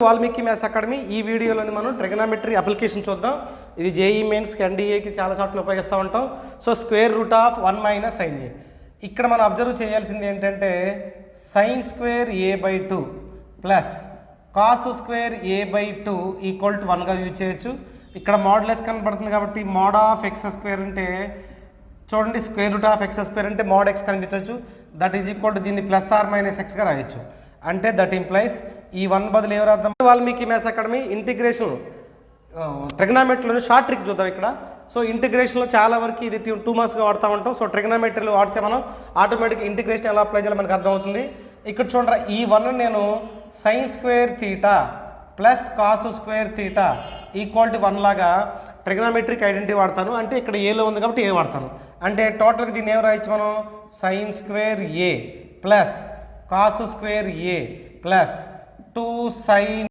Valmiki maths academy ఈ వీడియోలోని మనం ట్రిగనామెట్రీ అప్లికేషన్ చూద్దాం. ఇది జేఈ మెయిన్స్కి ఎన్డీఏకి చాలా చోట్ల ఉపయోగిస్తూ ఉంటాం. So square root of 1 minus sine A. ఇక్కడ మనం అబ్జర్వ్ చేయాల్సింది ఏంటంటే sine square A by 2 plus cos square A by 2 equal to 1గా యూజ్ చేయొచ్చు. ఇక్కడ మోడ్లెస్ కనబడుతుంది కాబట్టి మోడ్ ఆఫ్ ఎక్స్ స్క్వేర్ అంటే చూడండి, square root of X square అంటే మోడ్ ఎక్స్ కనిపించవచ్చు. దట్ ఈజ్ ఈక్వల్ టు దీన్ని ప్లస్ ఆర్ మైనస్ ఎక్స్గా రాయొచ్చు. అంటే దట్ ఇంప్లైస్ ఈ 1 బదులు ఎవరు అర్థం. వాల్మీకి మ్యాథ్స్ అకాడమీ ఇంటిగ్రేషన్ ట్రిగనామెట్రీలోని షార్ట్ ట్రిక్ చూద్దాం ఇక్కడ. సో ఇంటిగ్రేషన్లో చాలా వరకు ఇది 2 మార్క్స్గా వాడుతూ ఉంటాం. సో ట్రిగనామెట్రీలో వాడితే మనం ఆటోమేటిక్ ఇంటిగ్రేషన్ ఎలా అప్లై చేయాలో మనకు అర్థమవుతుంది. ఇక్కడ చూడరా, ఈ 1 నేను sine square theta plus cos square theta equal to 1 లాగా ట్రిగనామెట్రిక్ ఐడెంటిటీ వాడతాను. అంటే ఇక్కడ ఏలో ఉంది కాబట్టి ఏ వాడతాను. అంటే టోటల్గా దీన్ని ఏం రాయొచ్చు మనం, సైన్ స్క్వేర్ ఏ ప్లస్ కాస్ స్క్వేర్ ఏ ప్లస్ 2 సైన్